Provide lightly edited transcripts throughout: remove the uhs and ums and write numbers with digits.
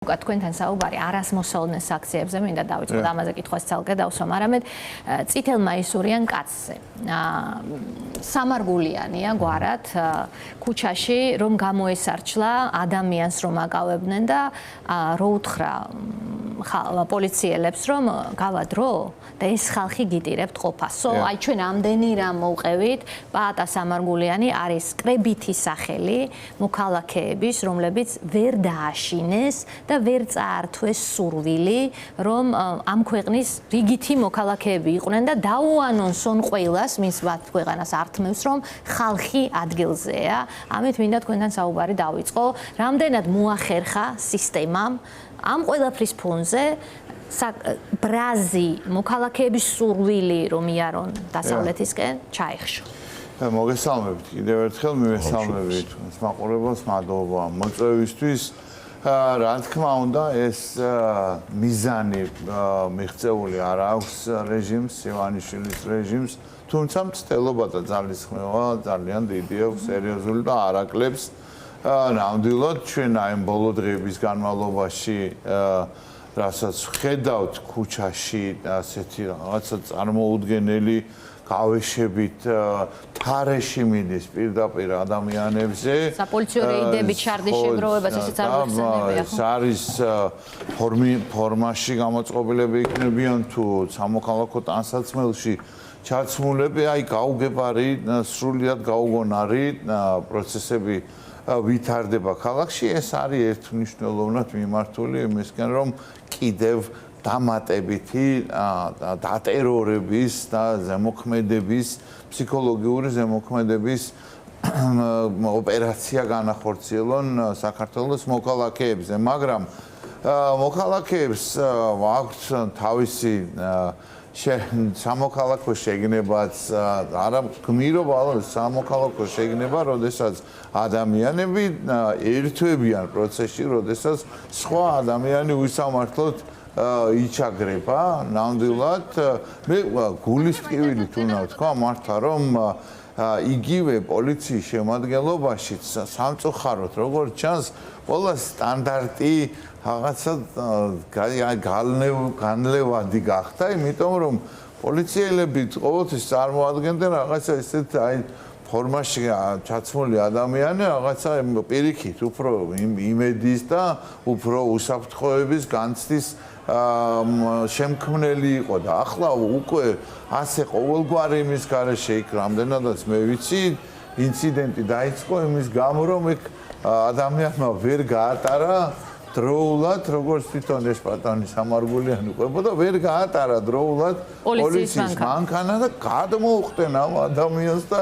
თქვენთან საუბარი არასმოსავლნეს აქციებზე მინდა დავიწყოთ ამაზე კითხვას ცალკე დავსვამ არამედ წითელმაისურიან კაცზე სამარგულიანია გვარად ქუჩაში რომ გამოესარჩლა ადამიანს რომ აკავებდნენ და რო უთხრა პოლიციელებს რომ გავა დრო და ეს ხალხი გიტირებთ ყოფასო აი ჩვენ ამდენი რამ მოვყევით პაატა სამარგულიანი არის კრებითი სახელი მოქალაქეების რომლებიც ვერ დააშინეს და ვერ წაართვეს სურვილი რომ ამ ქვეყნის რიგითი მოქალაქეები იყვნენ და დაუანონსონ ყველას მის ქვეყანას ართმევს რომ ხალხი ადგილზეა ამით მინდა თქვენთან საუბარი დავიწყო რამდენად მოახერხა სისტემამ ამ ყველაფრის ფონზე ბრაზი მოქალაქეების სურვილი რომ იარონ დასავლეთისკენ ჩაეხშო მოგესალმებით კიდევ ერთხელ მივესალმებით მაყურებელს მადლობა მოწვევისთვის რა თქმა უნდა ეს მიზანი მიღწეული არ აქვს რეჟიმს ივანიშვილის რეჟიმს თუმცა მცდელობა და ძალისხმევა ძალიან დიდი აქვს სერიოზული და არაკლებს ნამდვილად ჩვენ აი ბოლო დღეების განმავლობაში რასაც ხედავთ ქუჩაში ასეთი რაღაცა წარმოუდგენელი გავეშებით თარეში მიდის პირდაპირ ადამიანებზე საპოლიციო რეიდებით შარდის შეგროვებას ესეც არ მოხსენებია ეს არის ფორმაში გამოწყობილები იქნებიან თუ სამოქალაქო ტანსაცმელში ჩაცმულები აი გაუგებარი სრულიად გაუგონარი პროცესები ვითარდება ქალაქში ეს არის ერთმნიშვნელოვნად მიმართული იმისკენ რომ კიდევ დამატებითი დატერორების და ზემოქმედების ფსიქოლოგიური ზემოქმედების ოპერაცია განახორციელონ საქართველოს მოქალაქეებზე მაგრამ მოქალაქეებს აქვს თავისი სამოქალაქო შეგნებაც არა გმირობა სამოქალაქო შეგნება როდესაც ადამიანები ერთვებიან პროცესში როდესაც სხვა ადამიანი უსამართლოდ იჩაგრება ნამდვილად მე გულის ტკივილით უნდა ვთქვა მართლა რომ იგივე პოლიციის შემადგენლობაში სამწუხაროდ როგორც ჩანს ყველა სტანდარტი რაღაცა განლევადი გახდა იმიტომ რომ პოლიციელები ყოველთვის წარმოადგენდნენ რაღაცა ესეთ აი ფორმაში ჩაცმული ადამიანი რაღაცა პირიქით უფრო იმედის და უფრო უსაფრთხოების განცდის შემქმნელი იყო და ახლა უკვე ასე ყოველგვარი იმის გარეშე იქ რამდენადაც მე ვიცი ინციდენტი დაიწყო იმის გამო რომ იქ ადამიანმა ვერ გაატარა დროულად როგორც თვითონ ეს პატონი სამარგულიანი ყვებოდა ვერ გაატარა დროულად პოლიციის მანქანა და გადმოუხდნენ ამ ადამიანს და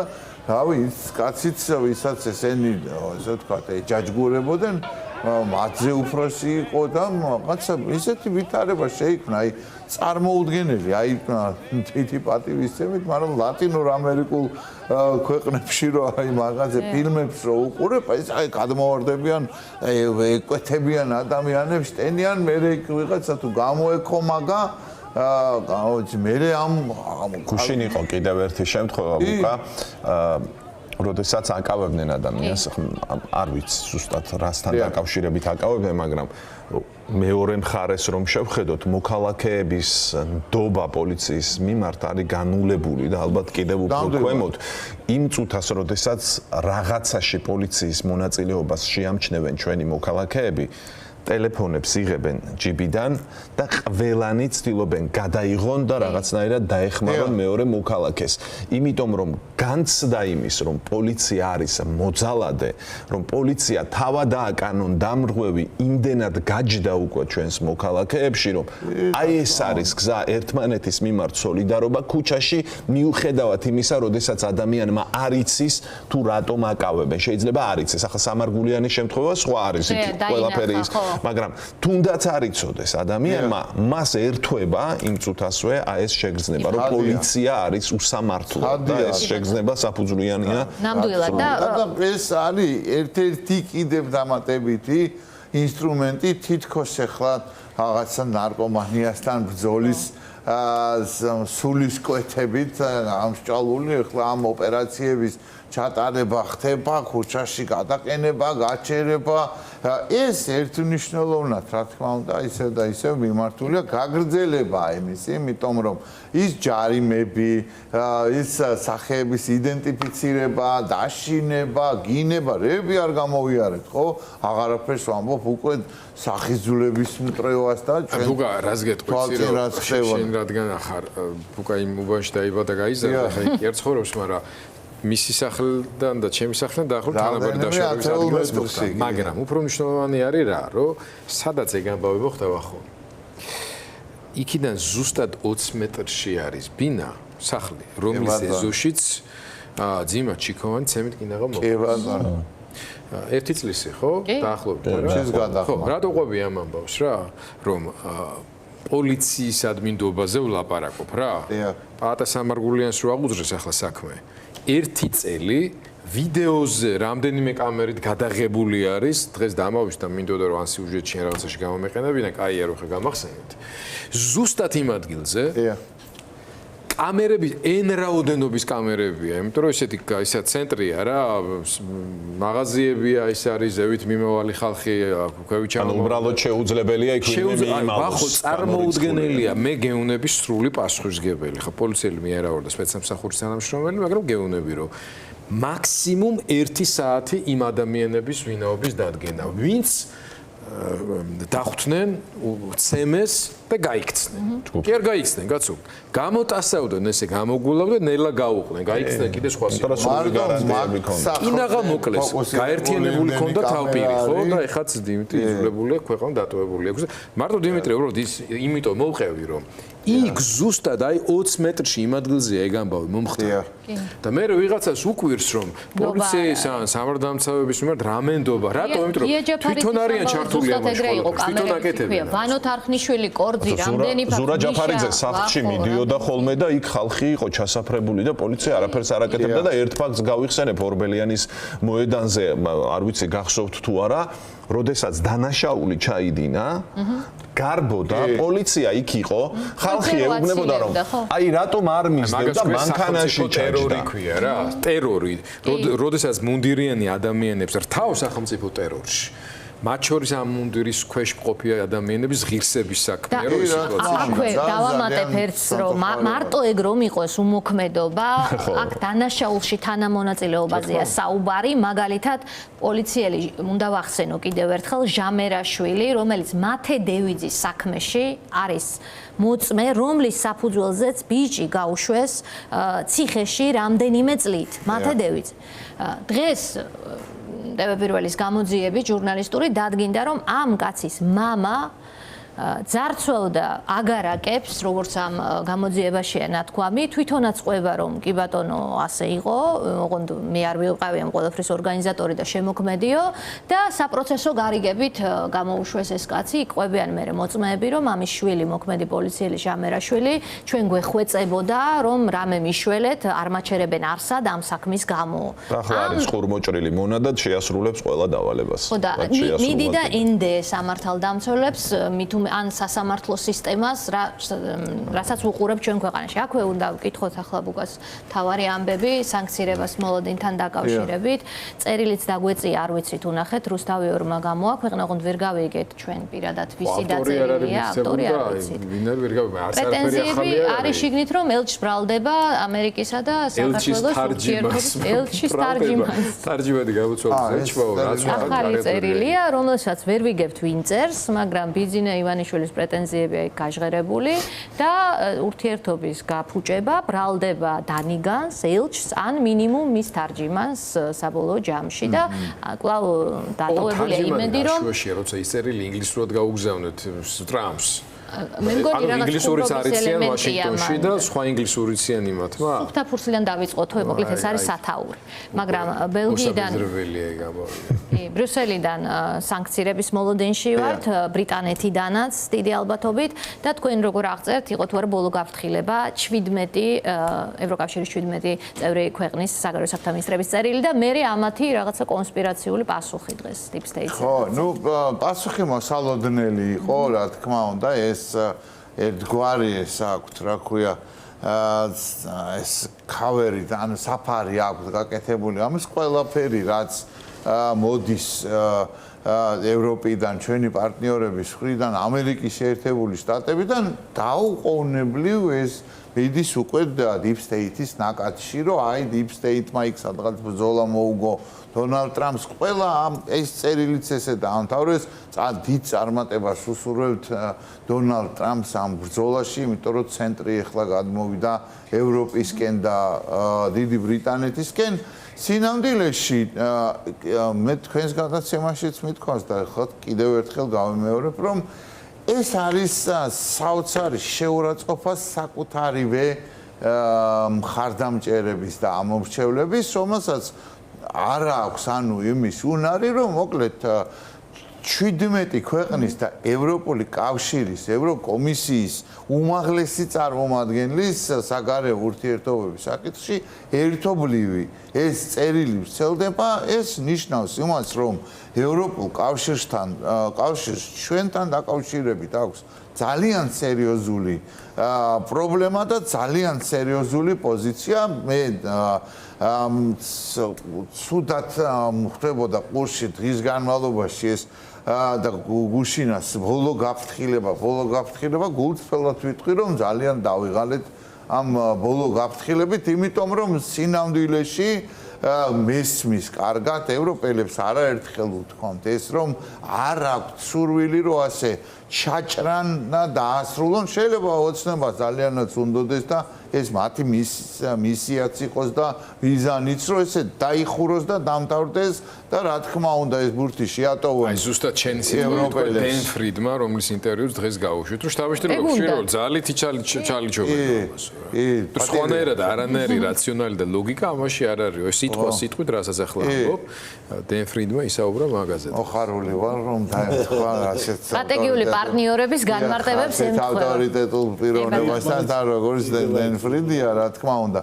რავი ის კაციც ვისაც ესენი ასე ვთქვათ ეჯაჯგურებოდნენ მათზე უფროსი იყო და რაღაცა ისეთი ვითარება შეიქმნა აი წარმოუდგენელი აი თითი პატივისცემით მაგრამ ლატინურ ამერიკულ ქვეყნებში რო აი მაღაზე ფილმებს რო უყურებ ეს აი გადმოვარდებიან ეკვეთებიან ადამიანებს ტენიან მე ვიღაცა თუ გამოეკომაგა მე ამ გუშინ იყო კიდევ ერთი შემთხვევა უკა როდესაც აკავებდნენ ადამიანს არ ვიცი ზუსტად რასთან დაკავშირებით აკავებდნენ მაგრამ მეორე მხარეს რომ შევხედოთ მოქალაქეების ნდობა პოლიციის მიმართ არის განულებული და ალბათ კიდევ უფრო ქვემოთ იმ წუთას როდესაც რაღაცაში პოლიციის მონაწილეობას შეამჩნევენ ჩვენი მოქალაქეები ტელეფონებს იღებენ ჯიბიდან და ყველანი ცდილობენ გადაიღონ და რაღაცნაირად დაეხმარონ მეორე მოქალაქეს. იმიტომ რომ განცდა იმის რომ პოლიცია არის მოძალადე, რომ პოლიცია თავად ააკანონ დამრღვევი იმდენად გაჯდა უკვე ჩვენს მოქალაქეებში, რომ აი ეს არის გზა ერთმანეთის მიმართ სოლიდარობა ქუჩაში მიუხედავად იმისა, როდესაც ადამიანმა არ იცის თუ რატომ აკავებენ. შეიძლება არ იცის. ახლა სამარგულიანის შემთხვევა სხვა არის იქ ყველაფერი ის მაგრამ თუნდაც არ იცოდეს ადამიანმა მას ერთვება იმ წუთასვე აი ეს შეგრძნება რომ პოლიცია არის უსამართლო და ეს შეგრძნება საფუძვლიანია ნამდვილად და ეს არის ერთ-ერთი კიდევ დამატებითი ინსტრუმენტი თითქოს ახლა რაღაცა ნარკომანიასთან ბრძოლის სულისკვეთებით ამსჭვალული ახლა ამ ოპერაციების ჩატარება ხდება, ქუჩაში გადაყენება, გაჩერება. ეს ერთმნიშვნელოვნად, რა თქმა უნდა, ისევ და ისევ მიმართულია გაგრძელება იმის, იმიტომ რომ ის ჯარიმები, ის სახეების იდენტიფიცირება, დაშინება, გინება, რები არ გამოვიარეთ, ხო? აღარაფერს ვამბობ უკვე სახიზულების მტრევას და ჩვენ ბუკა რას გეტყვით შენ რადგან ახარ ბუკა იმ უბანში დაიბადა გაიზარდა ხა იქ ერთ ცხოვრობს მაგრამ მისი სახლიდან და ჩემი სახლიდან დაახლოებით თანაბარი დაშორების ადგილას მოხდა მაგრამ უფრო მნიშვნელოვანი არის რა რომ სადაც ეგ ამბავი მოხდება ხო იქიდან ზუსტად 20 მეტრში არის ბინა სახლი რომლის ეზოშიც ძიმა ჩიქოვანი ცემით კინაღა მოხდა კი ბატონო ერთი წლისი ხო დაახლოებით რა ხო რატო ყვები ამ ამბავს რა რომ პოლიციის ადმინდობაზე ვლაპარაკობ რა პაატა სამარგულიანს რო აღუძრეს ახლა საქმე ერთი წელი ვიდეოზე რამდენიმე კამერით გადაღებული არის დღეს დამავიშ და მინდოდა რომ ან სიუჟეტში რაღაცაში გამომეყენებინა კაია რო ხე გამახსენეთ ზუსტად იმ ადგილზე კამერები N რაოდენობის კამერებია, იმიტომ რომ ესეთი ისა ცენტრია რა, მაღაზიებია, ის არის ზევით მიმავალი ხალხი, ქვევით ჩამო. ანუ უბრალოდ შეუძლებელია იქ ვინმე მიიმალოს. ხო, წარმოუდგენელია, მე გეუნები სრული პასუხისგებელი, ხო, პოლიციელი მე არა ვარ და სპეცსამსახურის თანამშრომელი, მაგრამ გეუნები რომ მაქსიმუმ 1 საათი იმ ადამიანების ვინაობის დადგენა, ვინც დახვდნენ ცემეს და გაიქცნენ. კი არ გაიქცნენ, კაცო. გამოტასავდნენ ესე გამოგულავდნენ, ნელა გაუყვნენ, გაიქცნენ კიდე სხვა სიტუაცია. კინაღა მოკლეს, გაერთიანებული ქონდა თავპირი, ხო? და ეხაც დიმიტრი იძულებულია ქვეყანა დატოვებული აქვს. მარტო დიმიტრი უბრალოდ ის იმიტომ მოვყევი რომ იქ ზუსტად აი 20 მეტრში იმ ადგილზეა ეგ ამბავი მომხდარა. და მე ვიღაცას უკვირს რომ პოლიციის ან სამართალდამცავების მიმართ რამენდობა, რატო? იმიტომ რომ თვითონ არიან ჩართული ამ თვითონ აკეთებენ. ვანო თარხნიშვილი კორძი რამდენი ფაქტია. ზურა ჯაფარიძე სახლში მიდიოდა ხოლმე და იქ ხალხი იყო ჩასაფრებული და პოლიცია არაფერს არ აკეთებდა და ერთ ფაქტს გავიხსენებ ორბელიანის მოედანზე, არ ვიცი გახსოვთ თუ არა, როდესაც დანაშაული ჩაიდინა, გარბოდა, პოლიცია იქ იყო, ხალხი ეუბნებოდა რომ აი რატომ არ მისდევდა მანქანაში ტერორი ქვია რა, ტერორი, როდესაც მუნდირიანი ადამიანებს რთავს სახელმწიფო ტერორში. მათ შორის ამ მუნდირის ქვეშ მყოფი ადამიანების ღირსების საქმეა რომ ეს სიტუაცია. აქვე დავამატებ ერთს რომ მარტო ეგ რომ იყოს უმოქმედობა, აქ დანაშაულში თანამონაწილეობაზეა საუბარი, მაგალითად პოლიციელი უნდა ვახსენო კიდევ ერთხელ ჟამერაშვილი, რომელიც მათე დევიძის საქმეში არის მოწმე, რომლის საფუძველზეც ბიჭი გაუშვეს ციხეში რამდენიმე წლით. მათე დევიძე. დღეს პირველის გამოძიების ჟურნალისტური დადგინდა რომ ამ კაცის მამა ძარცველდა აგარაკებს, როგორც ამ გამოძიებაშია ნათქვამი, თვითონაც ყვება რომ კი ბატონო ასე იყო, ოღონდ მე არ ვიყავი ამ ყველაფრის ორგანიზატორი და შემოქმედიო და საპროცესო გარიგებით გამოუშვეს ეს კაცი, ყვებიან მე მოწმეები რომ ამის შვილი მოქმედი პოლიციელი ჟამერაშვილი ჩვენ გვეხვეწებოდა რომ რამე მიშველეთ არ მაჩერებენ არსად ამ საქმის გამო. ახლა არის ხურმოჭრილი მონადად შეასრულებს ყველა დავალებას. ხო და მიდი და ინდე სამართალდამცველებს მით ან სასამართლო სისტემას, რასაც უყურებ ჩვენ ქვეყანაში. აქვე უნდა ვკითხოთ ახლა ბუკას თავარი ამბები სანქცირებას მოლოდინთან დაკავშირებით. წერილიც დაგვეწია, არ ვიცით უნახეთ, რუსთავიორმა გამოაქვეყნა, ოღონდ ვერ გავიგეთ ჩვენ პირადად ვისი დაწერილია, ავტორი არ ვიცით. პრეტენზიები არის შიგნით რომ ელჩს ბრალდება ამერიკისა და საქართველოს ურთიერთობის ელჩის თარჯიმანი გამოწვეულს ელჩმა რაც ახალი წერილია, რომელსაც ვერ ვიგებთ ვინ წერს, მაგრამ ბიზნე ივანიშვილის პრეტენზიებია იქ გაჟღერებული და ურთიერთობის გაფუჭება ბრალდება დანიგანს, ელჩს ან მინიმუმ მის თარჯიმანს საბოლოო ჯამში და კვლავ დატოვებულია იმედი რომ როცა ის წერილი ინგლისურად გაუგზავნეთ ტრამპს მე მგონი რაღაც ინგლისურიც არიციან ვაშინგტონში და სხვა ინგლისურიციან იმათმა. სუფთაფურცლიდან დავიწყოთ, მოკლედ ეს არის სათაური. მაგრამ ბელგიიდან ბრიუსელიდან სანქციების მოლოდინში ვართ, ბრიტანეთიდანაც დიდი ალბათობით და თქვენ როგორ აღწერთ, იყო თუ არა ბოლო გაფრთხილება 17 ევროკავშირის 17 წევრი ქვეყნის საგარეო საქმეთა მინისტრების წერილი და მე ამათი რაღაცა კონსპირაციული პასუხი დღეს Deep State-ზე. ხო, ნუ პასუხი მოსალოდნელი იყო, რა თქმა უნდა, ეს ერთგვარი ეს აქვთ, რა ქვია, ეს ქავერი ან საფარი აქვს გაკეთებული ამის ყველაფერი რაც მოდის ევროპიდან ჩვენი პარტნიორების მხრიდან ამერიკის შეერთებული შტატებიდან დაუყოვნებლივ ეს მიდის უკვე Deep State-ის ნაკადში რომ აი Deep State-მა იქ სადღაც ბრძოლა მოუგო დონალდ ტრამპს ყველა ეს წერილიც ესე დაამთავრეს დიდ წარმატებას უსურვებთ დონალდ ტრამპს ამ ბრძოლაში იმიტომ რომ ცენტრი ახლა გადმოვიდა ევროპისკენ და დიდი ბრიტანეთისკენ სინამდვილეში მე თქვენს გადაცემაშიც მithქვას და ხო კიდევ ერთხელ გავიმეორებ რომ ეს არის საოცარი შეურაცხყოფა საკუთარივე მხარდამჭერების და ამომრჩევლების რომელსაც არ აქვს ანუ იმის უნარი რომ მოკლედ 17 ქვეყნის და ევროპული კავშირის ევროკომისიის უმაღლესი წარმომადგენლის საგარეო ურთიერთობების საკითხში ერთობლივი ეს წერილი ვრცელდება ეს ნიშნავს იმას რომ ევროპულ კავშირთან ჩვენთან დაკავშირებით აქვს ძალიან სერიოზული პრობლემა და ძალიან სერიოზული პოზიცია მე ცუდად ხდებოდა ყურში დღის განმავლობაში ეს და გუშინას ბოლო გაფრთხილება გულწრფელად ვიტყვი რომ ძალიან დავიღალეთ ამ ბოლო გაფრთხილებით იმიტომ რომ სინამდვილეში მესმის კარგად ევროპელებს არაერთხელ ვთქვამთ ეს რომ არ აქვს სურვილი რომ ასე ჩაჭრან და დაასრულონ შეიძლება ოცნება ძალიანაც უნდოდეს და ეს მათი მისიაც იყოს და მიზანიც რომ ესე დაიხუროს და დამთავრდეს და რა თქმა უნდა ეს ბურთი შეატოვონ აი ზუსტად შენი სიტყვით დენ ფრიდმა რომლის ინტერვიუს დღეს გავუშვით რომ შტაბ-შტაბი რომ ძალით ჩალიჩობენ ამას სხვანაირად არანაირი რაციონალი და ლოგიკა ამაში არ არის ეს სიტყვით რასაც ახლა ამბობ დენ ფრიდმა ისაუბრა მაგაზე ოხარული ვარ რომ დაემთხვა ასეთ სტრატეგიული პარტნიორების განმარტებებს ემთხვევა ავტორიტეტულ პიროვნებასთან და როგორც დენ ფრიდია რა თქმა უნდა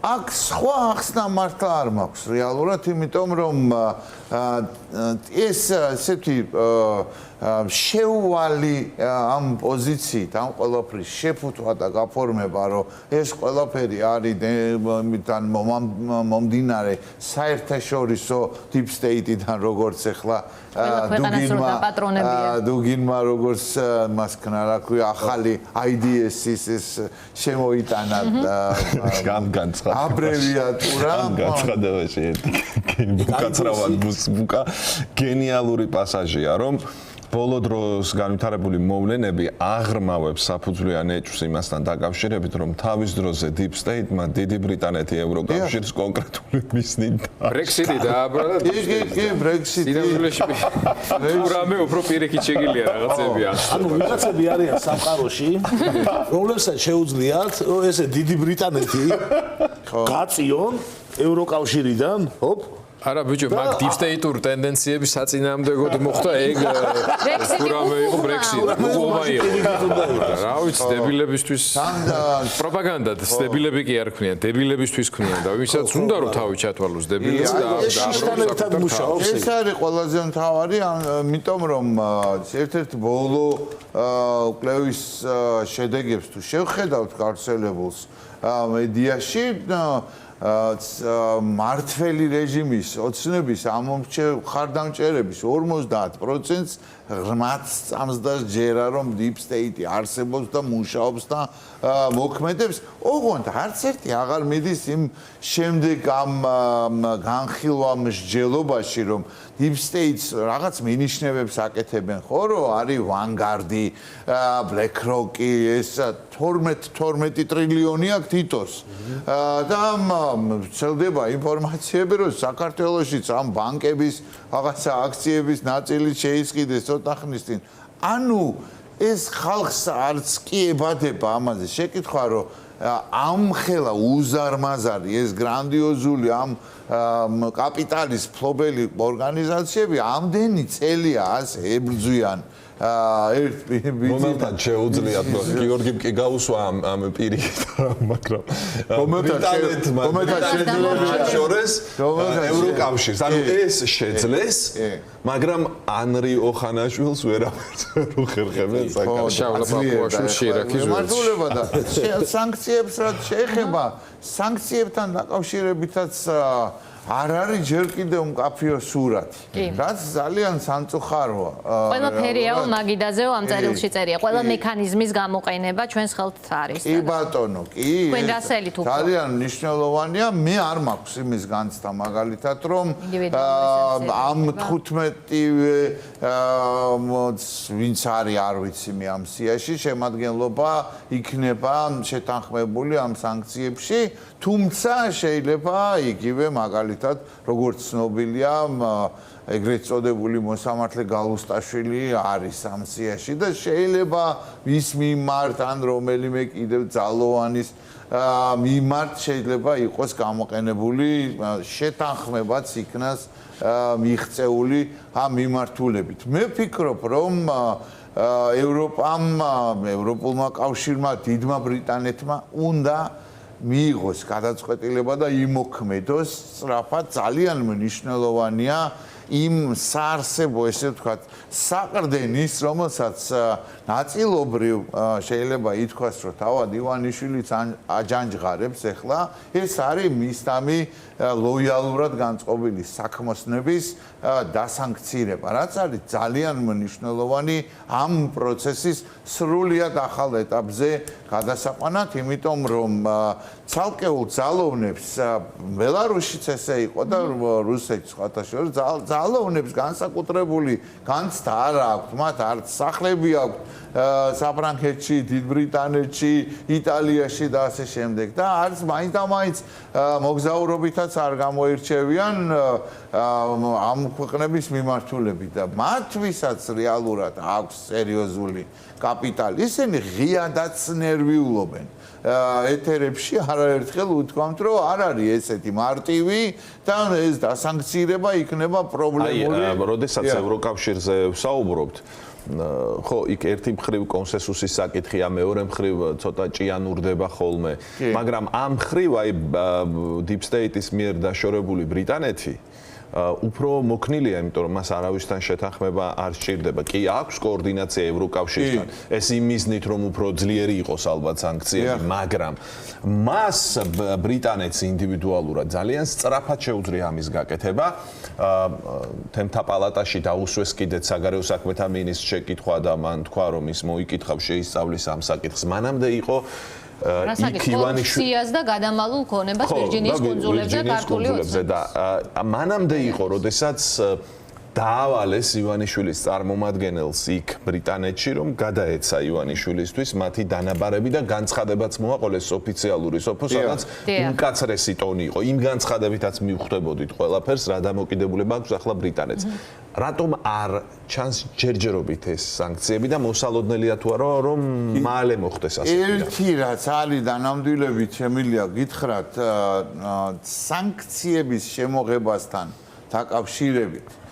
აქ სხვა ახსნა მართლა არ მაქვს რეალურად იმიტომ რომ ეს ესეთი შეუვალი ამ პოზიციით ამ ყველაფრის შეფუთვა და გაფორმება რომ ეს ყველაფერი არის მიდან მომდინარე საერთაშორისო Deep State-დან როგორც ახლა დუგინმა როგორც მას ქნა რა ქვია ახალი IDS-ის ეს შემოიტანა აბრევიატურა განცხადებაში გაცრავად ბუკა გენიალური პასაჟია რომ ბოლო დროს განვითარებული მოვლენები აღრმავებს საფუძვლიან ეჭვს იმასთან დაკავშირებით რომ თავის დროზე Deep State-მა დიდი ბრიტანეთი ევროკავშირის კონკრეტული მიზნით Brexit-ი დააბრალა კი Brexit-ი რამე უფრო პირიქით შეგილია რაღაცები ანუ ვიღაცები არიან სამყაროში რომლებსაც შეუძლიათ ესე დიდი ბრიტანეთი გაწიონ ევროკავშირიდან ჰოპ არა ბიჭო მაგ Deep State-ურ ტენდენციების საწინააღმდეგოდ მოხდა ეგ რამე იყო Brexit უყობა იყო რა ვიცი დებილებისთვის პროპაგანდა დებილები კი არ ქნიან დებილებისთვის ქნიან და ვისაც უნდა რომ თავი ჩათვალოს დებილებს და ეს არის ყველაზე მთავარი ამიტომ რომ ერთ-ერთი ბოლო კვლევის შედეგებს თუ შევხედავთ გავრცელებულს მედიაში მართველი რეჟიმის ოცნების ხარდამჭერების 50%-ს ღრმად წამს და ჯერა რომ Deep State-ი არსებობს და მუშაობს და მოქმედებს ოღონდ არც ერთი აღარ მიდის იმ შემდეგ ამ განხილვა მსჯელობაში რომ Deep State-ს რაღაც მინიშნებებს აკეთებენ ხო რომ არის Vanguard-ი BlackRock-ი ეს 12 ტრილიონი აქვს თითოს და ვრცელდება ინფორმაციები რომ საქართველოშიც ამ ბანკების რაღაცა აქციების ნაწილი შეისყიდეს ცოტა ხნის წინ ანუ ეს ხალხს არც კი ებადება ამაზე შეკითხვა რომ ამ ხელა უზარმაზარი ეს გრანდიოზული ამ კაპიტალის ფლობელი ორგანიზაციები ამდენი წელია ასე ებრძვიან ერთ მომენტად შეუძლიათ გიორგი კი გაუსვა ამ პირიქით მაგრამ მომენტად შეძლებს შორეს ევროკავშირს ანუ ეს შეძლეს მაგრამ ანრი ოხანაშვილს ვერავერთ უხერხებენ მართულება და სანქციებს რაც შეეხება სანქციებთან დაკავშირებითაც არ არის ჯერ კიდევ მკაფიო სურათი. რაც ძალიან სამწუხაროა. ყველაფერია მაგიდაზეო ამ წერილში წერია. ყველა მექანიზმის გამოყენება ჩვენს ხელთ არის. კი ბატონო, კი. თქვენ რასელით უფრო? ძალიან მნიშვნელოვანია. მე არ მაქვს იმის განცდა მაგალითად, რომ ამ 15-ვე ვინც არის არ ვიცი მე ამ სიაში შემადგენლობა იქნება შეთანხმებული ამ სანქციებში, თუმცა შეიძლება იგივე მაგალითად როგორც ცნობილია ეგრეთ წოდებული მოსამართლე გალუსტაშვილი არის ამ სიაში და შეიძლება ის მიმართ ან რომელიმე კიდევ ძალოვანის მიმართ შეიძლება იყოს გამოყენებული შეთანხმებაც იქნას მიღწეული ამ მიმართულებით. მე ვფიქრობ რომ ევროპულმა კავშირმა დიდმა ბრიტანეთმა უნდა მიიღოს გადაწყვეტილება და იმოქმედოს სწრაფად ძალიან მნიშვნელოვანია იმ საარსებო ესე ვთქვათ საყრდენის რომელსაც ნაწილობრივ შეიძლება ითქვას რომ თავად ივანიშვილიც აჯანჯღარებს ახლა ეს არის მისდამი ლოიალურად განწყობილი საქმოსნების დასანქცირება რაც არის ძალიან მნიშვნელოვანი ამ პროცესის სრულიად ახალ ეტაპზე გადასაყვანად იმიტომ რომ ცალკეულ ძალოვნებს ბელარუსიც ესე იყო და რუსეთიც სხვათა შორის ძალოვნებს განსაკუთრებული განცდა არ აქვს მათ არც სახლები აქვს საფრანგეთში, დიდ ბრიტანეთში, იტალიაში და ასე შემდეგ და არც მაინც მოგზაურობითაც არ გამოირჩევიან ამ ქვეყნების მიმართულებით და მათ ვისაც რეალურად აქვს სერიოზული კაპიტალი ისინი ღიადაც ნერვიულობენ ეთერებში არაერთხელ უთქვამთ რომ არ არის ესეთი მარტივი და ეს დასანქცირება იქნება პრობლემური როდესაც ევროკავშირზე ვსაუბრობთ ხო იქ ერთი მხრივ კონსენსუსის საკითხია მეორე მხრივ ცოტა ჭიანურდება ხოლმე მაგრამ ამ მხრივ აი deep state-ის მიერ დაშორებული ბრიტანეთი უფრო მოქნილია, იმიტომ რომ მას არავისთან შეთანხმება არ სჭირდება. კი აქვს კოორდინაცია ევროკავშირთან. ეს იმიზნით რომ უფრო ძლიერი იყოს ალბათ სანქციები, მაგრამ მას ბრიტანეთს ინდივიდუალურად ძალიან სწრაფად შეუძლია ამის გაკეთება. თემთა პალატაში დაუსვეს კიდეც საგარეო საქმეთა მინისტრს შეკითხვა და მან თქვა რომ ის მოიკითხავს შეისწავლის ამ საკითხს. მანამდე იყო იქ ივანიშვილის და გადამალულ ქონებას ვირჯინიის კუნძულებზე და ქართული ოცნების და მანამდე იყო, როდესაც დაავალეს ივანიშვილის წარმომადგენელს იქ ბრიტანეთში, რომ გადაეცა ივანიშვილისთვის მათი დანაბარები და განცხადებაც მოაყოლეს ოფიციალური სოფო, სადაც უმკაცრესი ტონი იყო. იმ განცხადებითაც მივხვდებოდით ყველაფერს, რა დამოკიდებულება აქვს ახლა ბრიტანეთს. რატომ არ ჩანს ჯერჯერობით ეს სანქციები და მოსალოდნელია თუ არა რომ მალე მოხდეს ასე? ერთი რაც არის დანამდვილებით შემიძლია გითხრათ სანქციების შემოღებასთან დაკავშირებით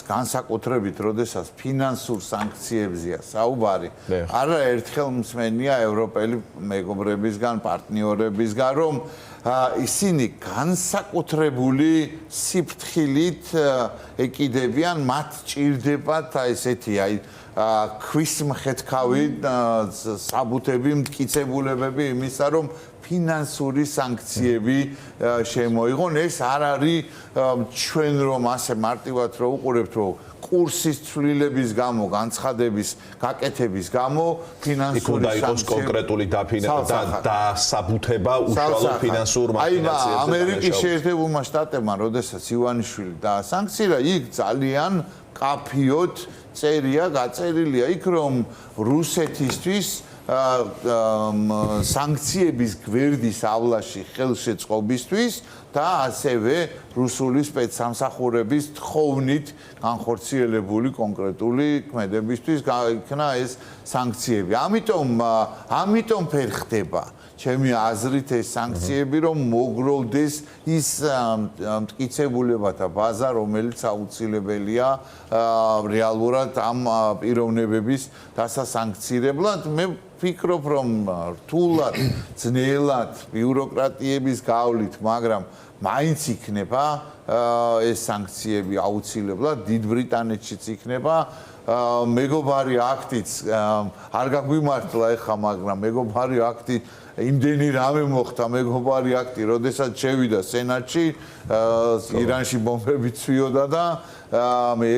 განსაკუთრებით, როდესაც ფინანსურ სანქციებზეა საუბარი, არაერთხელ მსმენია ევროპელი მეგობრებისგან, პარტნიორებისგან, რომ ისინი განსაკუთრებული სიფრთხილით ეკიდებიან, მათ ჭირდებათ ესეთი ქვის მხედქავი საბუთები, მტკიცებულებები იმისა, რომ ფინანსური სანქციები შემოიღონ. ეს არ არის ჩვენ რომ ასე მარტივად რო უყურებთ, რომ კურსის ცვლილების გამო, განცხადების გაკეთების გამო ფინანსური სანქციები იყოს კონკრეტული დასაბუთება უშუალო ფინანსურ მახინაციებზე. აი, ამერიკის შეერთებულმა შტატებმა, როდესაც ივანიშვილი დაასანქცირა, იქ ძალიან კაფიოდ წერია, გაწერილია იქ, რომ რუსეთისთვის სანქციების გვერდის ავლაში ხელშეწყობისთვის და ასევე რუსული სპეცსამსახურების თხოვნით განხორციელებული კონკრეტული ქმედებისთვის იქნა ეს სანქციები. ამიტომ ვერ ხდება ჩემი აზრით ეს სანქციები, რომ მოგროვდეს ის მტკიცებულებათა ბაზა, რომელიც აუცილებელია რეალურად ამ პიროვნებების დასასანქცირებლად. მე ვფიქრობ, რომ რთულად, ძნელად ბიუროკრატიების გავლით, მაგრამ მაინც იქნება ეს სანქციები აუცილებლად, დიდ ბრიტანეთშიც იქნება. მეგობარი აქტიც არ გაგვიმართლა ეხა, მაგრამ მეგობარი აქტი იმდენი რამე მოხდა მეგობარი აქტი, როდესაც შევიდა სენატში, ირანში ბომბები ცვიოდა და მე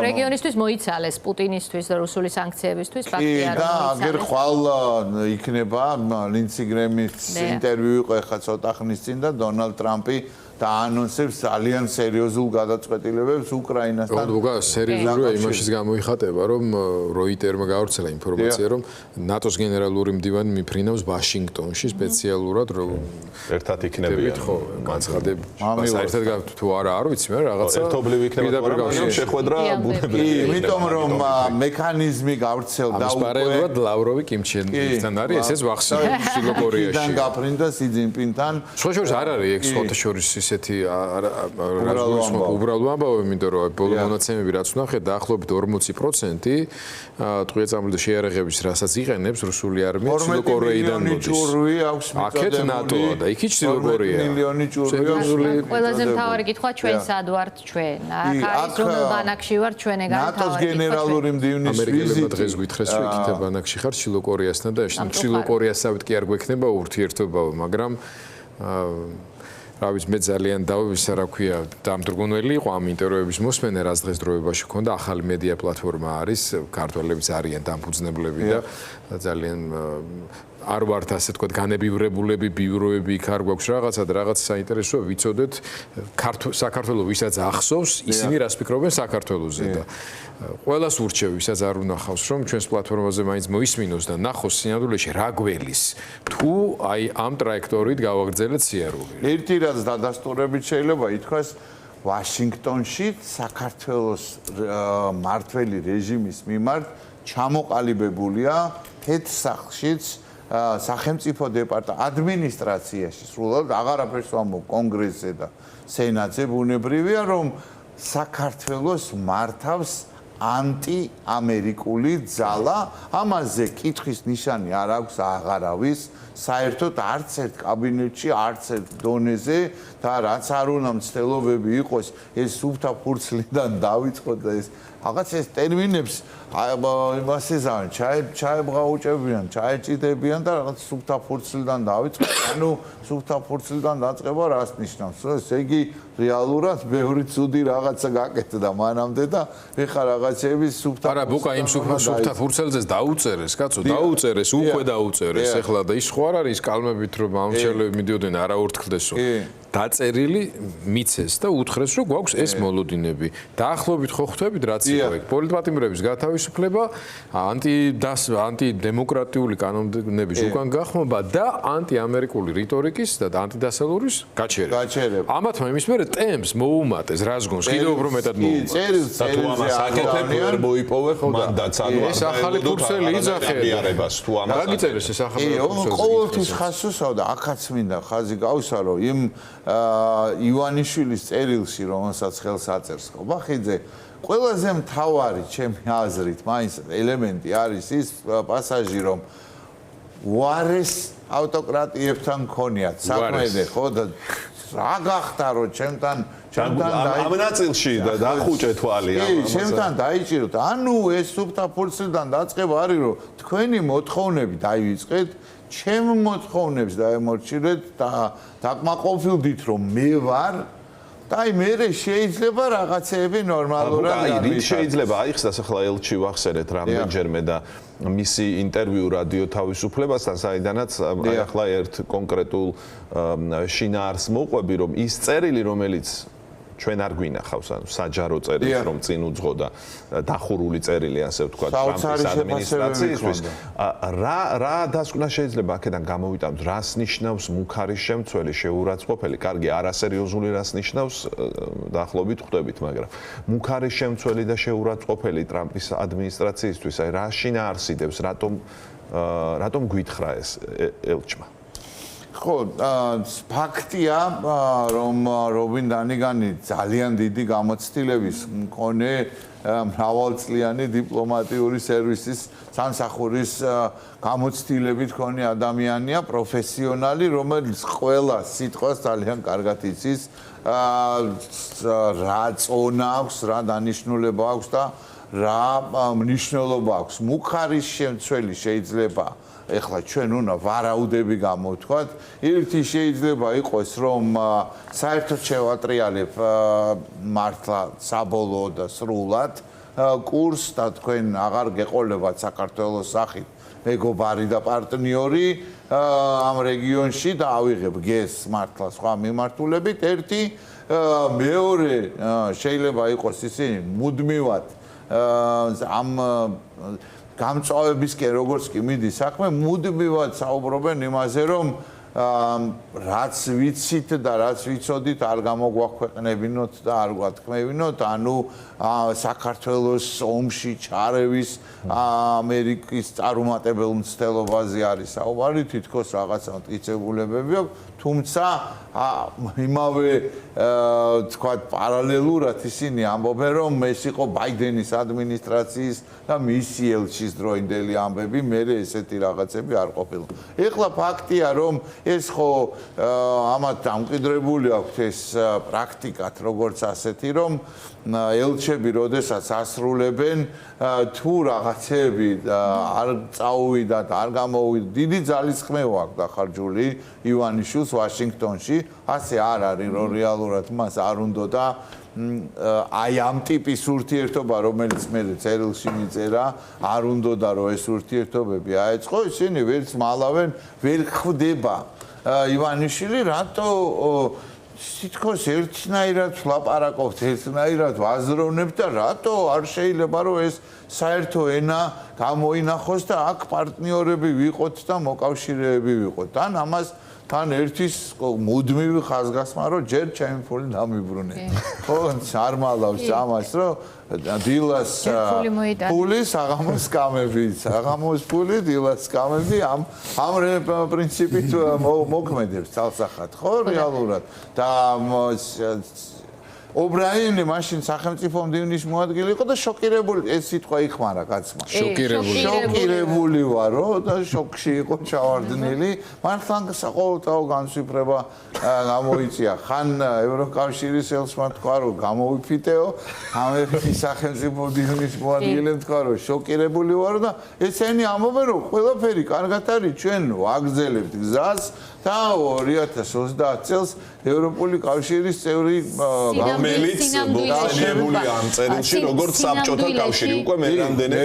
რეგიონისთვის მოიცალეს პუტინისთვის და რუსული სანქციებისთვის ფაქტია რომ მოიცალეს. აგერ ხვალ იქნება ლინცი გრემის ინტერვიუ იყო ეხლა ცოტა ხნის წინ და დონალდ ტრამპი დაანონსებს ძალიან სერიოზულ გადაწყვეტილებებს უკრაინასთან. როგორ სერიოზულია იმაშიც გამოიხატება, რომ როიტერმა გავრცელა ინფორმაცია, რომ ნატოს გენერალური მდივანი მიფრინავს ვაშინგტონში სპეციალურად, რომ ერთად იქნებიან. ხო, განცხადებ. საერთოდ თუ არა, არ ვიცი, მე რაღაცა ერთობლივი იქნება, მაგრამ შეხვედრა ბუნებრივია. იმიტომ რომ მექანიზმი გავრცელდა უკვე. პარალელურად ლავროვი კიმჩენთან არის, ესეც ვახსენებ შილოკორიაში. თან გაფრინდა სი ძინპინთან. შოშორს არ არის ეგ სხოთაშორის ესეთი უბრალო ამბავი, იმიტომ რომ ბოლო მონაცემები რაც ვნახე, დაახლოებით 40% ტყვია წამლიდა შეიარაღების, რასაც იყენებს რუსული არმია ჩილოკორეიდან მოდის. აქეთ ნატოა და იქით ჩილოკორეა. მილიონი ჭურვი აქვს. ყველაზე მთავარი კითხვა ჩვენ სად ვართ ჩვენ? აქ არის რომელ ბანაკში ვართ ჩვენ ეგ არის ნატოს გენერალური მდივნის ამერიკელებმა დღეს გვითხრეს რომ იქით ბანაკში ხარ ჩილოკორეასთან და ჩილოკორეასავით კი არ გვექნება ურთიერთობა, მაგრამ რა ვიცი, მე ძალიან დავისა რა ქვია, დამდრგუნველი იყო ამ ინტერვიუების მოსმენა, რაც დღესდღეობაში ქონდა, ახალი მედია პლატფორმა არის, ქართველებიც არიან დამფუძნებლები და ძალიან არ ვართ ასე თქვა განებივრებულები, ბიუროები იქ არ გვაქვს რაღაცა და რაღაც საინტერესოა ვიცოდეთ საქართველოს ვისაც ახსოვს, ისინი რას ფიქრობენ საქართველოზე და ყველას ურჩევ, ვისაც არ უნახავს, რომ ჩვენს პლატფორმაზე მაინც მოისმინოს და ნახოს სინამდვილეში რა გველის თუ აი ამ ტრაექტორით გავაგრძელეთ სიარული. ერთი რაც დადასტურებით შეიძლება ითქვას, ვაშინგტონში საქართველოს მართველი რეჟიმის მიმართ ჩამოყალიბებულია თეთრსახლშიც სახელმწიფო ადმინისტრაციაში სრულად აღარაფერს ვამბობ კონგრესზე და სენატზე ბუნებრივია რომ საქართველოს მართავს ანტიამერიკული ძალა ამაზე კითხვის ნიშანი არ აქვს აღარავის საერთოდ არც ერთ კაბინეტში არც ერთ დონეზე და რაც არ უნდა მცდელობები იყოს ეს სუფთა ფურცლიდან დავიწყოთ და ეს რაღაც ეს ტერმინებს იმას ეზავენ ჩაებღაუჭებიან ჩაეჭიდებიან და რაღაც სუფთა ფურცლიდან დავიწყოთ ანუ სუფთა ფურცლიდან დაწყება რას ნიშნავს ესე იგი რეალურად ბევრი ცუდი რაღაცა გაკეთდა მანამდე და ეხლა რაღაცები სუფთა არა ბუკა იმ სუფთა ფურცელზეც დაუწერეს კაცო დაუწერეს უკვე დაუწერეს ეხლა და ის ხო არ არის კალმებით რომ ამჩელები მიდიოდნენ არაურთქლდესო დაწერილი მიცეს და უთხრეს რომ გვაქვს ეს მოლოდინები დაახლოებით ხო ხვდებით რაც იყო ეგ პოლიტპატიმრების გათავისუფლება ანტიდემოკრატიული კანონების უკან გახმობა და ანტიამერიკული რიტორიკის და ანტიდასალურის გაჩერება ამათმა იმის მერე ტემს მოუმატეს რაზგონს კიდევ უფრო მეტად მოუმატეს და თუ ამას აკეთებ ვერ მოიპოვებ მანდატს ანუ ეს ახალი ფურცელი იძახება თუ ამას გაგიწერეს ეს ახალი ფურცელი ყოველთვის ხასუსავ და აქაც მინდა ხაზი გავუსარო იმ ივანიშვილის წერილში რომელსაც ხელს აწერს ხობახიძე ყველაზე მთავარი ჩემი აზრით მაინც ელემენტი არის ის პასაჟი რომ უარეს ავტოკრატიებთან ქონიათ საქმეზე ხო და რა გახდა რომ ჩემთან ამ ნაწილში დახუჭე თვალი ამას ჩემთან დაიჭიროთ ანუ ეს სუფთა ფურცლიდან დაწყება არის რომ თქვენი მოთხოვნები დაივიწყეთ ჩემ მოთხოვნებს დაემორჩილეთ და დაკმაყოფილდით რომ მე ვარ და აი მე შეიძლება რაღაცეები ნორმალურად არის შეიძლება აიხსნას ახლა ელჩი ვახსენეთ რამდენჯერმე და მისი ინტერვიუ რადიო თავისუფლებასთან საიდანაც ახლა ერთ კონკრეტულ შინაარს მოყვები რომ ის წერილი რომელიც ჩვენ არ გვინახავს ანუ საჯარო წერილს რომ წინ უძღო და დახურული წერილი ასე ვთქვათ ტრამპის ადმინისტრაციისთვის რა დასკვნა შეიძლება აქედან გამოვიტანოთ რას ნიშნავს მუქარის შემცველი შეურაცხყოფელი კარგი არასერიოზული რას ნიშნავს დაახლოებით ხვდებით მაგრამ მუქარის შემცველი და შეურაცხყოფელი ტრამპის ადმინისტრაციისთვის აი რა შინაარსიდებს რატომ გვითხრა ეს ელჩმა ხო, ფაქტია, რომ რობინ დანიგანი ძალიან დიდი გამოცდილების მქონე მრავალწლიანი დიპლომატიური სერვისის სამსახურის გამოცდილებით მქონე ადამიანია, პროფესიონალი, რომელიც ყველა სიტყვას ძალიან კარგად იცის, რა წონა აქვს, რა დანიშნულება აქვს და რა მნიშვნელობა აქვს. მუქარის შემცველი შეიძლება ეხლა ჩვენ უნდა ვარაუდები გამოვთქვათ. ერთი შეიძლება იყოს, რომ საერთოდ შევატრიალებ მართლა საბოლოო და სრულად კურსს და თქვენ აღარ გეყოლებათ საქართველოს სახით მეგობარი და პარტნიორი ამ რეგიონში და ავიღებ გეს მართლა სხვა მიმართულებით. ერთი მეორე შეიძლება იყოს ისინი მუდმივად ამ გამწვავებისკენ როგორც კი მიდის საქმე მუდმივად საუბრობენ იმაზე რომ რაც ვიცით და რაც ვიცოდით არ გამოგვაქვეყნებინოთ და არ გვათქმევინოთ ანუ საქართველოს ომში ჩარევის ამერიკის წარუმატებელ მცდელობაზე არის საუბარი თითქოს რაღაცა მტკიცებულებები აქვს თუმცა იმავე თქვათ პარალელურად ისინი ამბობენ რომ ეს იყო ბაიდენის ადმინისტრაციის და მისი ელჩის დროინდელი ამბები მე ესეთი რაღაცები არ ყოფილა ეხლა ფაქტია რომ ეს ხო ამათ დამკვიდრებული აქვს ეს პრაქტიკად როგორც ასეთი რომ ელჩები როდესაც ასრულებენ თუ რაღაცები არ წაუვიდათ არ გამოვიდათ დიდი ძალისხმევა აქვს დახარჯული ივანიშვილს ვაშინგტონში ასე არ არის რომ რეალურად მას არ უნდა და აი ამ ტიპის ურთიერთობა რომელიც მე წერილში მიწერა არ უნდა და რომ ეს ურთიერთობები აეწყო ისინი ვერც მალავენ ვერ ხვდება ივანიშვილი რატო თითქოს ერთნაირად ვლაპარაკობთ ერთნაირად ვაზროვნებთ და რატო არ შეიძლება რომ ეს საერთო ენა გამოინახოს და აქ პარტნიორები ვიყოთ და მოკავშირეები ვიყოთ თან ამას თან ერთის მუდმივი ხაზგასმა რომ ჯერ ჩემი ფული დამიბრუნე ხო არ მალავს ამას რომ დილას ფული საღამოს კამები საღამოს ფული დილას კამები ამ პრინციპით მოქმედებს თალსახად ხო რეალურად და ობრაინი მაშინ სახელმწიფო მდივნის მოადგილე იყო და შოკირებული ეს სიტყვა იხმარა კაცმა შოკირებული ვარო და შოკში იყო ჩავარდნილი მართლა საყოველთაო განსვიფრება გამოიწია ხან ევროკავშირის ელჩმა თქვა რომ გამოვიფიტეო ამერიკის სახელმწიფო მდივნის მოადგილემ თქვა რომ შოკირებული ვარო და ესენი ამბობენ რომ ყველაფერი კარგად არის ჩვენ ვაგრძელებთ გზას და 2030 წელს ევროპული კავშირის წევრი რომელიც მოხსენებული ამ წერილში როგორც საბჭოთა კავშირი უკვე მერამდენე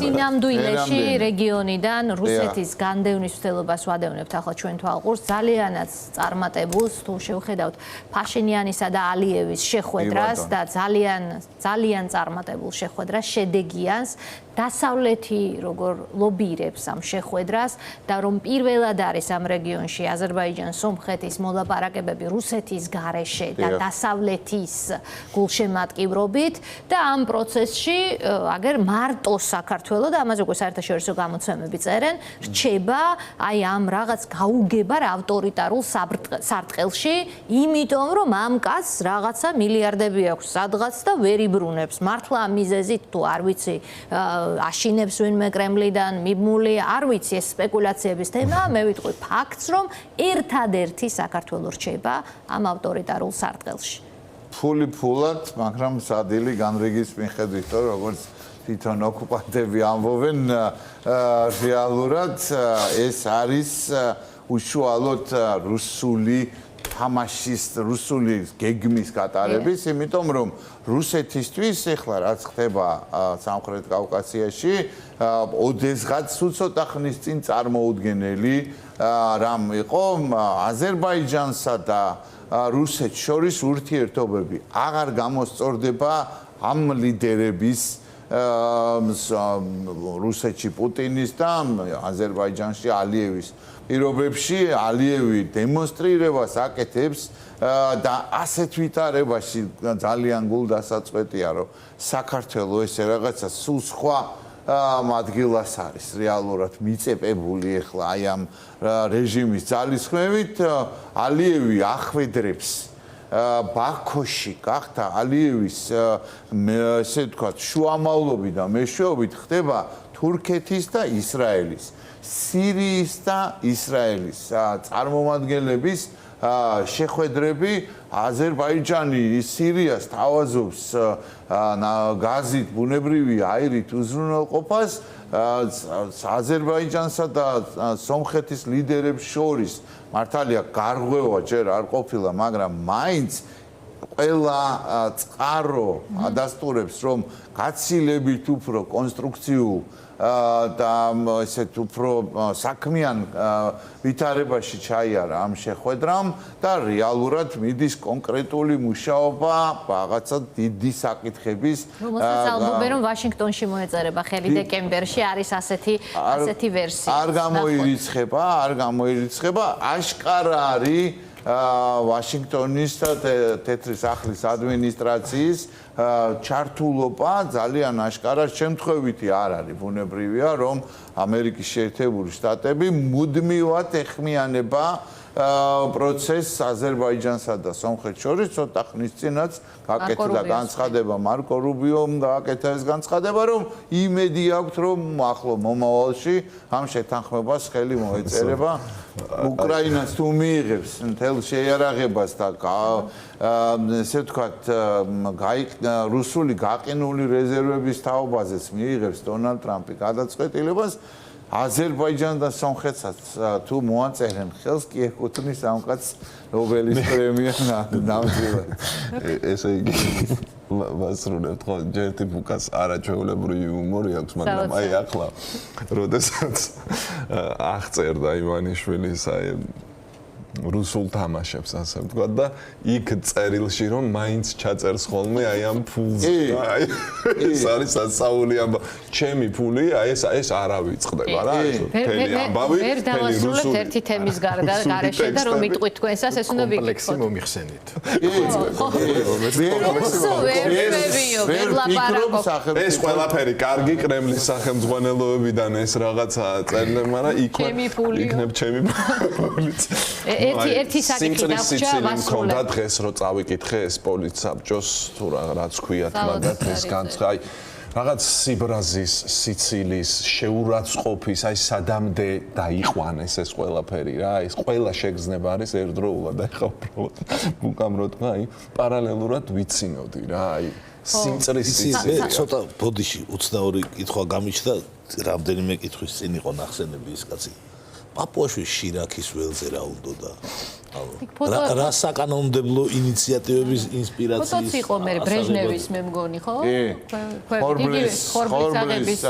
სინამდვილეში რეგიონიდან რუსეთის განდევნის მცდელობას ვადევნებთ ახლა ჩვენ თვალყურს ძალიანაც წარმატებულს თუ შევხედავთ ფაშინიანისა და ალიევის შეხვედრას და ძალიან წარმატებულ შეხვედრას შედეგიანს დასავლეთი როგორ ლობირებს ამ შეხვედრას და რომ პირველად არის ამ რეგიონში აზერბაიჯანის სომხეთის მოლაპარაკებები რუსეთის გარეშე და დასავლეთის გულშემატკივრობით და ამ პროცესში აგერ მარტო საქართველოს და ამაზე უკვე საერთაშორისო გამოცემები წერენ რჩება აი ამ რაღაც გაუგებარ ავტორიტარულ სარტყელში იმიტომ რომ ამ კაცს რაღაცა მილიარდები აქვს სადღაც და ვერ იბრუნებს მართლა ამ მიზეზით თუ არ ვიცი აშინებს ვინმე კრემლიდან მიბმული არ ვიცი ეს სპეკულაციების თემა მე ვიტყვი ფაქტს რომ ერთადერთი საქართველოს რჩება ამ ავტორიტარულ სარტყელში ფული ფულად მაგრამ სადილი განრიგის მიხედვით როგორც თვითონ ოკუპანტები ამბობენ რეალურად ეს არის უშუალოდ რუსული თამაშის რუსული გეგმის გატარების, იმიტომ რომ რუსეთისთვის ეხლა რაც ხდება სამხრეთ კავკასიაში, ოდესღაც ცოტა ხნის წინ წარმოუდგენელი რამ იყო აზერბაიჯანსა და რუსეთს შორის ურთიერთობები აღარ გამოსწორდება ამ ლიდერების რუსეთში პუტინის და აზერბაიჯანში ალიევის პირობებში ალიევი დემონსტრირებას აკეთებს და ასეთ ვითარებაში ძალიან გულდასაწყვეტია რომ საქართველოს ესე რაღაცა სულ სხვა ადგილას არის რეალურად მიწეპებული ახლა აი ამ რეჟიმის ძალისხმევით ალიევი ახვედრებს ბაქოში გახდა ალიევის ესე ვთქვათ შუამავლობით და მეშვეობით ხდება თურქეთის და ისრაელის სირიის და ისრაელის წარმომადგენლების შეხვედრები აზერბაიჯანი სირიას თავაზობს გაზით ბუნებრივი აირით უზრუნველყოფას აზერბაიჯანსა და სომხეთის ლიდერებს შორის მართალია გარღვევა ჯერ არ ყოფილა მაგრამ მაინც ყველა წყარო ადასტურებს რომ გაცილებით უფრო კონსტრუქციულ და ესეთ უფრო საქმიან ვითარებაში ჩაიარა ამ შეხვედრამ და რეალურად მიდის კონკრეტული მუშაობა რაღაცა დიდი საკითხების რომელსაც ალბომი რომ ვაშინგტონში მოეწერება ხელი დეკემბერში არის ასეთი ვერსია არ გამოირიცხება აშკარა არის ვაშინგტონის და თეთრი სახლის ადმინისტრაციის ჩართულობა ძალიან აშკარა შემთხვევითი არ არის ბუნებრივია რომ ამერიკის შეერთებული შტატები მუდმივად ეხმიანება პროცესს აზერბაიჯანსა და სომხეთს შორის ცოტა ხნის წინაც გაკეთდა განცხადება მარკო რუბიომ გააკეთა ეს განცხადება რომ იმედი აქვს რომ ახლო მომავალში ამ შეთანხმებას ხელი მოეწერება უკრაინას თუ მიიღებს მთელ შეიარაღებას და ესე ვთქვათ რუსული გაყინული რეზერვების თაობაზეც მიიღებს დონალდ ტრამპი გადაწყვეტილებას აზერბაიჯანს და სომხეთსაც თუ მოაწერენ ხელს კი ეკუთვნის ამ კაცს ნობელის პრემია ნამდვილად ესე იგი ვასრულებთ ხო ჯერტი ბუკას არაჩვეულებრივი იუმორი აქვს მაგრამ აი ახლა როდესაც აღწერდა ივანიშვილის აი რუსულ თამაშებს ასე ვთქვათ და იქ წერილში რომ მაინც ჩაწერს ხოლმე აი ამ ფულს აი ეს არის სასაული ამბავი ჩემი ფული აი ეს არავიწყდება რა თელი ამბავი ვერ დავასრულებთ ერთი თემის გარეშე და რომ იტყვით თქვენსას ეს უნდა კომპლექსი მომიხსენით ეს ყველაფერი კარგი კრემლის სახელმძღვანელოებიდან ეს რაღაცა წერილები მაგრამ იქნებ ჩემი ფულიც ერთი საკითხი დაგვრჩა მქონდა დღეს რომ წავიკითხე ეს პოლიცსაბჭოს თუ რაღაც ქვიათ მაგათ ეს განცხადი რაღაც სიბრაზის სიცილის შეურაცხყოფის აი სადამდე დაიყვანეს ეს ყველაფერი რა ეს ყველა შეგრძნება არის ერთდროულად აი ხა უბრალოდ ბუკამ რო თქვა აი პარალელურად ვიცინოდი რა აი სიმწრის ცოტა ბოდიში 22 კითხვა გამიჩნდა რამდენიმე კითხვის წინ იყო ნახსენები ის კაცი პაპუაშვილის შირაქის ველზე რა უნდა და რა საკანონმდებლო ინიციატივების ინსპირაციის ფოტოც იყო მე ბრეჟნევის მე მგონი ხო? ხორბლის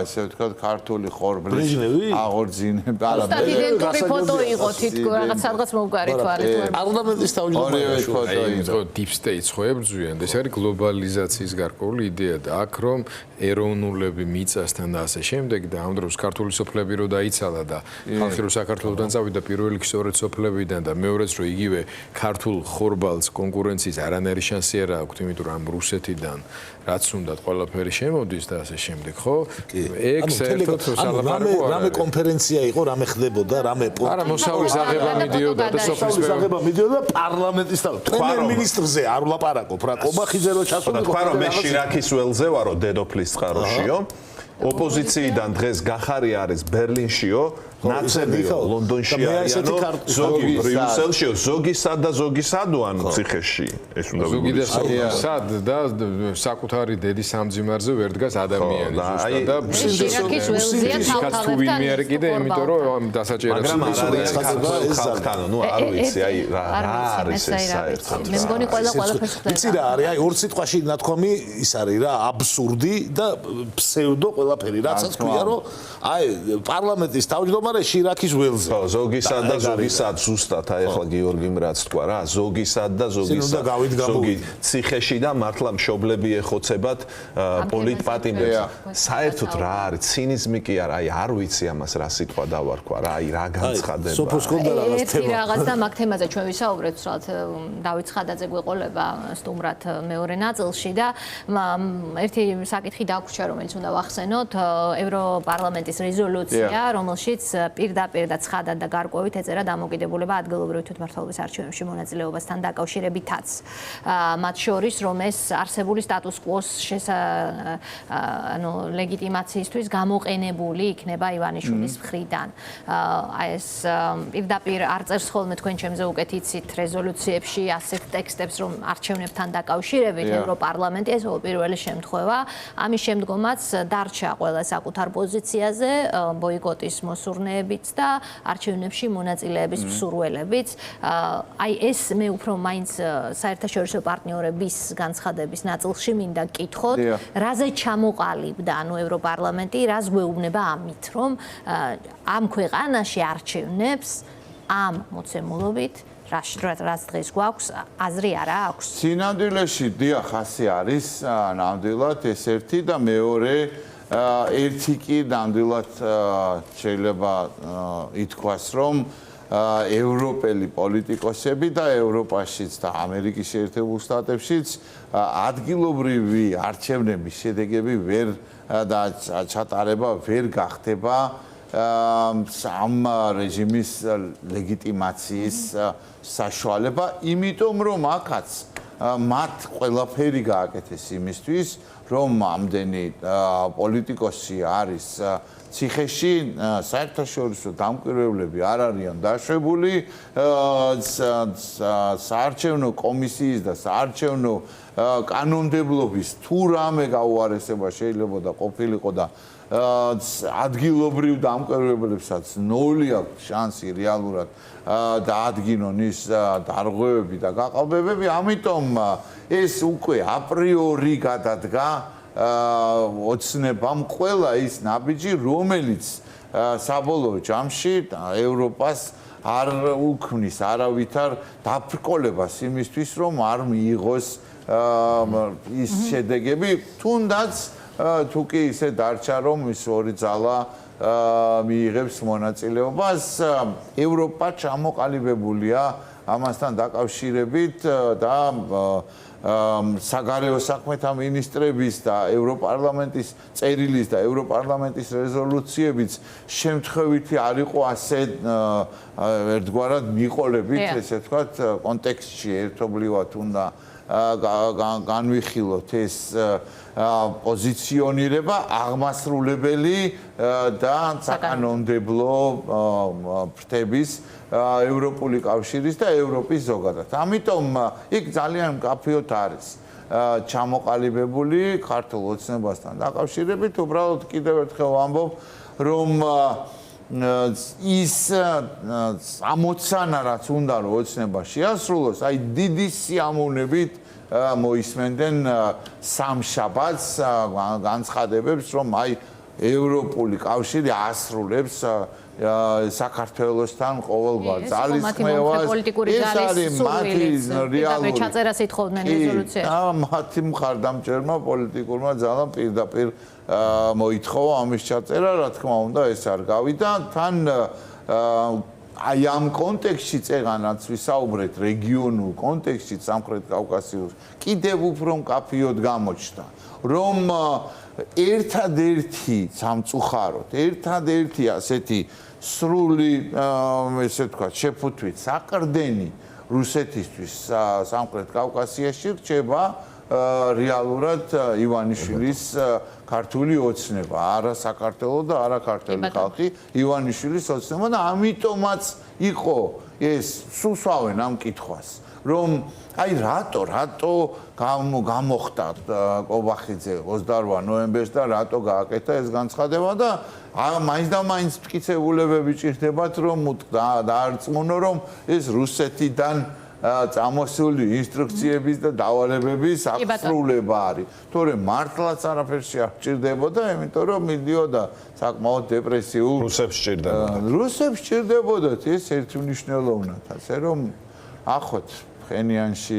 ესე ვთქვათ ქართული ხორბლის აღორძინება არა იდენტური ფოტო იყო თითქოს რაღაც სადღაც მოვგარი თვალით პარლამენტის თავმჯდომარე ფოტო იყო deep state ხო ებრძვიან ეს არის გლობალიზაციის გარკვეული იდეა და აქ რომ ეროვნულები მიწასთან და ასე შემდეგ და ამ დროს ქართული სოფლები რო დაიცალა და ხალხი რო საქართველოსთან წავიდა პირველ რიგში სწორედ სოფლებიდან და მეორეც რომ იგივე ქართულ ხორბალს კონკურენციის არანაირი შანსი არ აქვს იმიტომ რომ ამ რუსეთიდან რაც უნდათ ყველაფერი შემოდის და ასე შემდეგ ხო ეგ საერთოდ სალაპარაკო რამე კონფერენცია იყო რამე ხდებოდა რამე არა მოსავლის აღება მიდიოდა და სოფლის აღება მიდიოდა პარლამენტის პრემიერ-მინისტრზე არ ვლაპარაკობ რა კომახიძე რო ჩასულიყო თქვა რომ მე შირაქის ველზე ვარო დედოფლის წყაროშიო ოპოზიციიდან დღეს გახარი არის ბერლინშიო, ნაცებიო ლონდონში არიანო, ზოგი ბრიუსელშიო, ზოგი სად და ზოგი სადوان ციხეში. ეს უნდა ზოგი და სად და საკუთარი დედის სამძიმარზე ვერ დგას ადამიანი ზუსტად და შირაქის ველზია თავთავებთან ვინმე არ კიდე იმიტომ რომ დასაჭერად მაგრამ არ არის ხალხთან, ნუ არ ვიცი, აი რა არის ეს საერთოდ. მე მგონი ყველაფერს ხდება. იცი რა არის, აი ორ სიტყვაში ნათქვამი ის არის რა, აბსურდი და ფსევდო ყველაფერი, რაცაც ქვია რომ აი პარლამენტის თავმჯდომარე შირაქის ველზე. ხო, ზოგისად და ზოგისად ზუსტად, აი ახლა გიორგიმ რაც თქვა რა, ზოგისად და ზოგისად. ზოგი ციხეში და მართლა მშობლები ეხოცებათ პოლიტპატიმრებს. საერთოდ რა არის, ცინიზმი კი არა, აი არ ვიცი ამას რა სიტყვა დავარქვა რა, აი რა განცხადება. სოფოს კონდა რაღაც თემა. ერთი რაღაც და მაგ თემაზე ჩვენ ვისაუბრეთ, სულად დავით ხადაძე გვეყოლება სტუმრად მეორე ნაწილში და ერთი საკითხი დაგვრჩა, რომელიც უნდა ვახსენოთ, ევროპარლამენტის რეზოლუცია, რომელშიც პირდაპირ და ცხადად და გარკვევით ეწერა დამოკიდებულება ადგილობრივი თვითმმართველობის არჩევნებში მონაწილეობასთან დაკავშირებითაც. მათ შორის რომ ეს არსებული სტატუს კვოს ლეგიტიმაციისთვის გამოყენებული იქნება ივანიშვილის მხრიდან. აი ეს პირდაპირ არ წერს ხოლმე თქვენ ჩემზე უკეთ იცით რეზოლუციებში ასეთ ტექსტებს რომ არჩევნებთან დაკავშირებით ევროპარლამენტი ეს პირველი შემთხვევა. ამის შემდგომაც დარჩა ყველა საკუთარ პოზიციაზე ბოიკოტის მოსურნეებიც და არჩევნებში მონაწილეების მსურველებიც. აი ეს მე უფრო მაინც საერთაშორისო პარტნიორების განცხადების ნაწილში მინდა გკითხოთ, რაზე ჩამოყალიბდა ანუ ევროპარლამენტი, რას გვეუბნება ამით, რომ ამ ქვეყანაში არჩევნებს ამ მოცემულობით რაც დღეს გვაქვს, აზრი არა აქვს. სინამდვილეში დიახ, ასე არის, ნამდვილად ეს ერთი და მეორე ერთი კი ნამდვილად შეიძლება ითქვას, რომ ევროპელი პოლიტიკოსები და ევროპაშიც და ამერიკის შეერთებულ შტატებშიც ადგილობრივი არჩევნების შედეგები ვერ და ჩატარება ვერ გახდება ამ რეჟიმის ლეგიტიმაციის საშუალება, იმიტომ რომ აქაც მათ ყველაფერი გააკეთეს იმისთვის, რომ ამდენი პოლიტიკოსი არის ციხეში, საერთაშორისო დამკვირვებლები არ არიან დაშვებული, საარჩევნო კომისიის და საარჩევნო კანონმდებლობის თუ რამე გაუარესება შეიძლება და ყოფილიყო და ადგილობრივ დამკვირვებლებსაც ნული აქვს შანსი რეალურად დაადგინონ ის დარღვევები და გაყალბებები, ამიტომ ეს უკვე აპრიორი გადადგა ოცნებამ ყველა ის ნაბიჯი, რომელიც საბოლოო ჯამში ევროპას არ უქმნის არავითარ დაფრკოლებას იმისთვის, რომ არ მიიღოს ის შედეგები, თუნდაც თუ კი ისე დარჩა, რომ ის ორი ძალა მიიღებს მონაწილეობას, ევროპა ჩამოყალიბებულია ამასთან დაკავშირებით და საგარეო საქმეთა მინისტრების და ევროპარლამენტის წერილის და ევროპარლამენტის რეზოლუციებიც შემთხვევითი არ იყო ასე ერთგვარად მიყოლებით, ესე ვთქვათ, კონტექსტში ერთობლივად უნდა განვიხილოთ ეს პოზიციონირება აღმასრულებელი და საკანონმდებლო ფრთების ევროპული კავშირის და ევროპის ზოგადად. ამიტომ იქ ძალიან მკაფიოდ არის ჩამოყალიბებული ქართულ ოცნებასთან დაკავშირებით, უბრალოდ კიდევ ერთხელ ვამბობ, რომ ის ამოცანა რაც უნდა რომ ოცნება შეასრულოს, აი დიდი სიამოვნებით მოისმენდნენ სამშაბათს განცხადებებს, რომ აი ევროპული კავშირი ასრულებს საქართველოსთან ყოველგვარ ძალისხმევას. ეს არის მათი რეალური ჩაწერას ეთხოვდნენ რეზოლუციაში. მათი მხარდამჭერმა პოლიტიკურმა ძალამ პირდაპირ მოითხოვა ამის ჩაწერა, რა თქმა უნდა, ეს არ გავიდა. თან აი ამ კონტექსტში წეგანაც ვისაუბრეთ რეგიონულ კონტექსტში სამხრეთ კავკასიურ კიდევ უფრო მკაფიოდ გამოჩნდა, რომ ერთადერთი სამწუხაროდ, ერთადერთი ასეთი სრული ესე ვთქვათ, შეფუთვით საყრდენი რუსეთისთვის სამხრეთ კავკასიაში რჩება რეალურად ივანიშვილის ქართული ოცნება, არა საქართველოს და არა ქართული ხალხი, ივანიშვილის ოცნება და ამიტომაც იყო ეს სულსვავენ ამ კითხვას, რომ აი რატო გამოხდა კობახიძე 28 ნოემბერს და რატო გააკეთა ეს განცხადება და მაინც და მაინც მტკიცებულებები ჭირდებათ რომ დაარწმუნო რომ ეს რუსეთიდან წამოსული ინსტრუქციების და დავალებების აღსრულება არის. თორემ მართლაც არაფერში არ ჭირდებოდა, იმიტომ რომ მიდიოდა საკმაოდ დეპრესიულ რუსებს ჭირდებოდა. რუსებს ჭირდებოდათ ეს ერთმნიშვნელოვნად, ასე რომ ახოთ ფხენიანში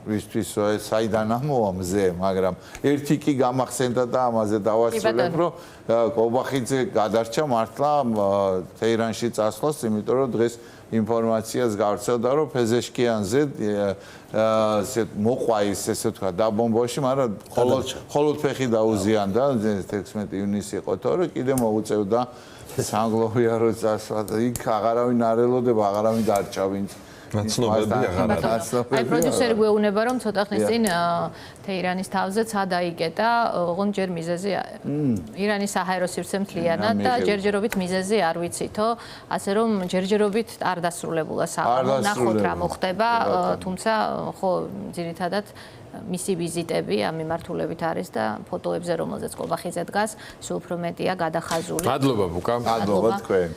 ვისთვის საიდან ამოვა მზე, მაგრამ ერთი კი გამახსენდა და ამაზე დავასრულებ, რომ კობახიძე გადარჩა მართლა თეირანში წასვლას, იმიტომ რომ დღეს ინფორმაციას გავრცელდა, რომ ფეზეშკიანზე მოყვა ის ესე ვთქვა დაბომბოში, მაგრამ მხოლოდ ფეხი დაუზიანდა, 16 ივნისი იყო, თორე კიდე მოუწევდა სანგლოვიარო წასვლა. იქ აღარავინ არ ელოდება, აღარავინ დარჩა ვინც ნაცნობები აღარ არის. აი პროდიუსერი გვეუბნება რომ ცოტა ხნის წინ თეირანის თავზე ცადაიგე და ოღონდ ჯერ მიზეზი ირანის საჰაერო სივრცე მთლიანად და ჯერჯერობით მიზეზი არ ვიცითო, ასე რომ ჯერჯერობით არ დასრულებულა საქმე. ნახოთ რა მოხდება, თუმცა ხო ძირითადად მისი ვიზიტები ამ მიმართულებით არის და ფოტოებზე რომელზეც კობახიძე დგას, სულ უფრო მეტია გადახაზული. მადლობა ბუკა. მადლობა თქვენ.